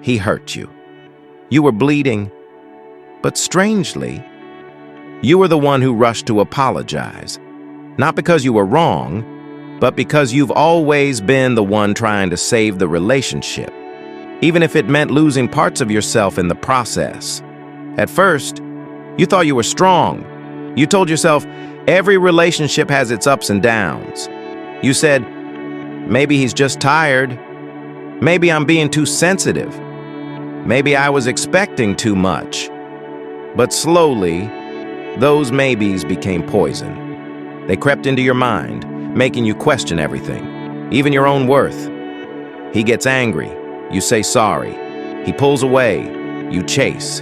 He hurt you. You were bleeding, but strangely, you were the one who rushed to apologize. Not because you were wrong, but because you've always been the one trying to save the relationship, even if it meant losing parts of yourself in the process. At first, you thought you were strong. You told yourself, every relationship has its ups and downs. You said, maybe he's just tired. Maybe I'm being too sensitive. Maybe I was expecting too much. But slowly, those maybes became poison. They crept into your mind, making you question everything, even your own worth. He gets angry. You say sorry. He pulls away. You chase.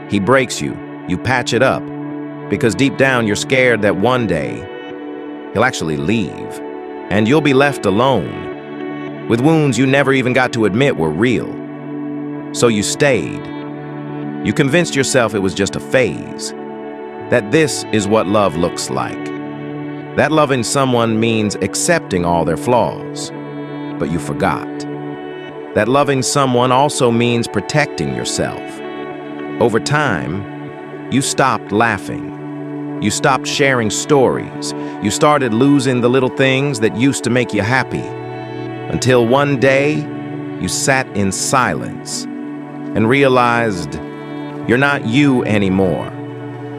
He breaks you. You patch it up. Because deep down, you're scared that one day, he'll actually leave, and you'll be left alone, with wounds you never even got to admit were real. So you stayed. You convinced yourself it was just a phase, that this is what love looks like. That loving someone means accepting all their flaws, but you forgot. That loving someone also means protecting yourself. Over time, you stopped laughing. You stopped sharing stories. You started losing the little things that used to make you happy. Until one day, you sat in silence and realized you're not you anymore.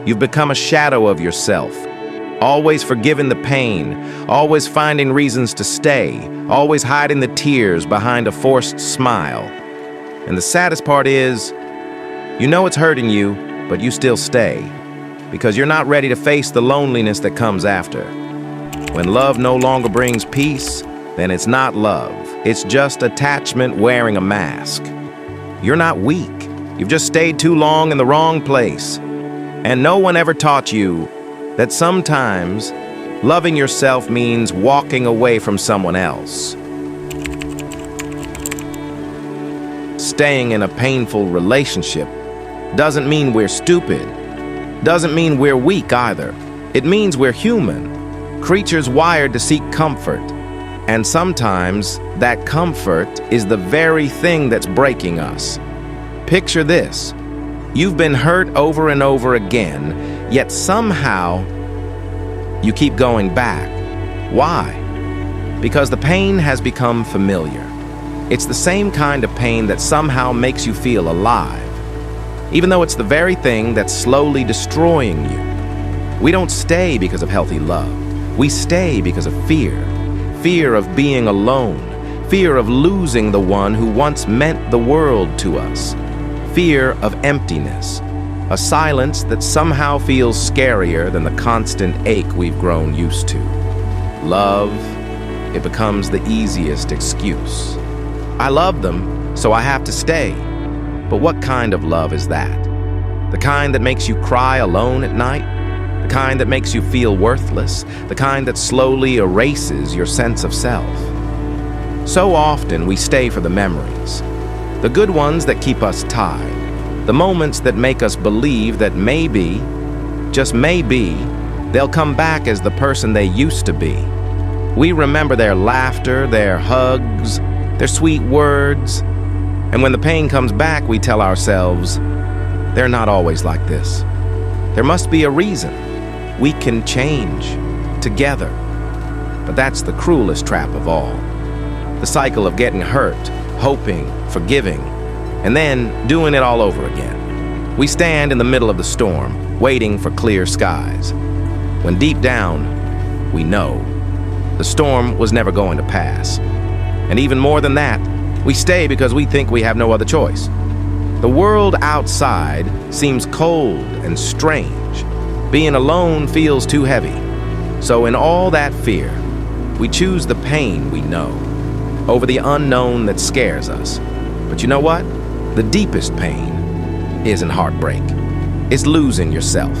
You've become a shadow of yourself, always forgiving the pain, always finding reasons to stay, always hiding the tears behind a forced smile. And the saddest part is, you know it's hurting you, but you still stay. Because you're not ready to face the loneliness that comes after. When love no longer brings peace, then it's not love. It's just attachment wearing a mask. You're not weak. You've just stayed too long in the wrong place. And no one ever taught you that sometimes loving yourself means walking away from someone else. Staying in a painful relationship doesn't mean we're stupid. Doesn't mean we're weak either. It means we're human, creatures wired to seek comfort. And sometimes that comfort is the very thing that's breaking us. Picture this. You've been hurt over and over again, yet somehow you keep going back. Why? Because the pain has become familiar. It's the same kind of pain that somehow makes you feel alive, even though it's the very thing that's slowly destroying you. We don't stay because of healthy love. We stay because of fear. Fear of being alone. Fear of losing the one who once meant the world to us. Fear of emptiness. A silence that somehow feels scarier than the constant ache we've grown used to. Love, it becomes the easiest excuse. I love them, so I have to stay. But what kind of love is that? The kind that makes you cry alone at night? The kind that makes you feel worthless? The kind that slowly erases your sense of self? So often we stay for the memories, the good ones that keep us tied, the moments that make us believe that maybe, just maybe, they'll come back as the person they used to be. We remember their laughter, their hugs, their sweet words. And when the pain comes back, we tell ourselves, they're not always like this. There must be a reason. We can change together. But that's the cruelest trap of all. The cycle of getting hurt, hoping, forgiving, and then doing it all over again. We stand in the middle of the storm, waiting for clear skies, when deep down, we know the storm was never going to pass. And even more than that, we stay because we think we have no other choice. The world outside seems cold and strange. Being alone feels too heavy. So in all that fear, we choose the pain we know over the unknown that scares us. But you know what? The deepest pain isn't heartbreak. It's losing yourself,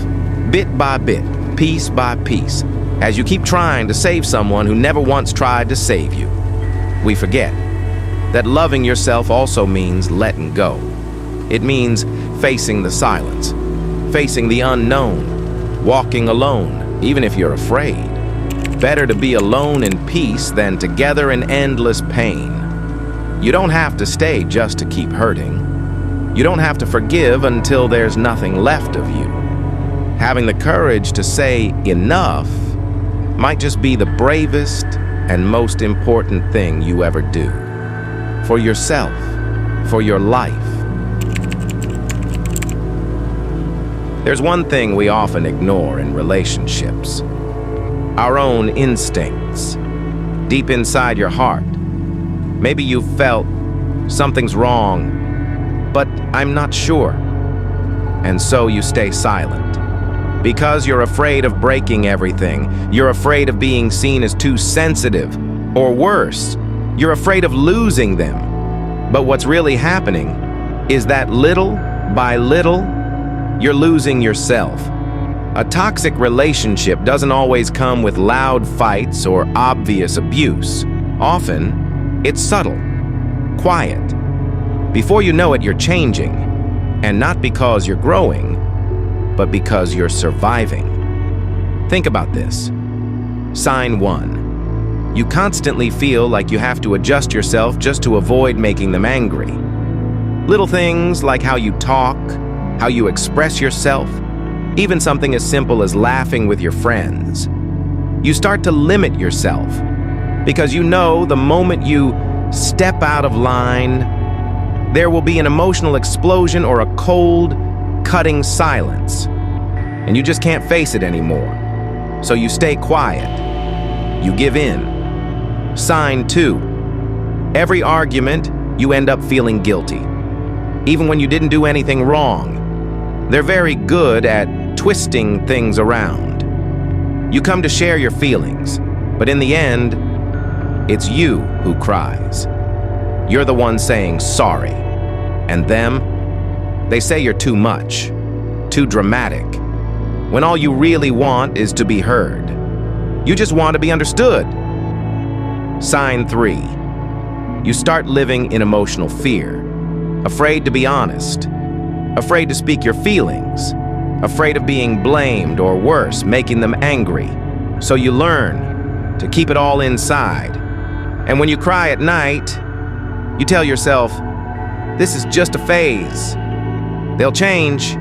bit by bit, piece by piece, as you keep trying to save someone who never once tried to save you. We forget that loving yourself also means letting go. It means facing the silence, facing the unknown, walking alone, even if you're afraid. Better to be alone in peace than together in endless pain. You don't have to stay just to keep hurting. You don't have to forgive until there's nothing left of you. Having the courage to say enough might just be the bravest and most important thing you ever do. For yourself, for your life. There's one thing we often ignore in relationships. Our own instincts. Deep inside your heart. Maybe you felt something's wrong, but I'm not sure. And so you stay silent. Because you're afraid of breaking everything. You're afraid of being seen as too sensitive. Or worse, you're afraid of losing them. But what's really happening is that little by little, you're losing yourself. A toxic relationship doesn't always come with loud fights or obvious abuse. Often, it's subtle, quiet. Before you know it, you're changing. And not because you're growing, but because you're surviving. Think about this. Sign 1. You constantly feel like you have to adjust yourself just to avoid making them angry. Little things like how you talk, how you express yourself, even something as simple as laughing with your friends. You start to limit yourself because you know the moment you step out of line, there will be an emotional explosion or a cold, cutting silence. And you just can't face it anymore. So you stay quiet. You give in. Sign 2. Every argument, you end up feeling guilty. Even when you didn't do anything wrong. They're very good at twisting things around. You come to share your feelings, but in the end, it's you who cries. You're the one saying sorry. And them, they say you're too much, too dramatic, when all you really want is to be heard. You just want to be understood. Sign 3. You start living in emotional fear, afraid to be honest, afraid to speak your feelings, afraid of being blamed or worse, making them angry. So you learn to keep it all inside. And when you cry at night, you tell yourself, this is just a phase. They'll change.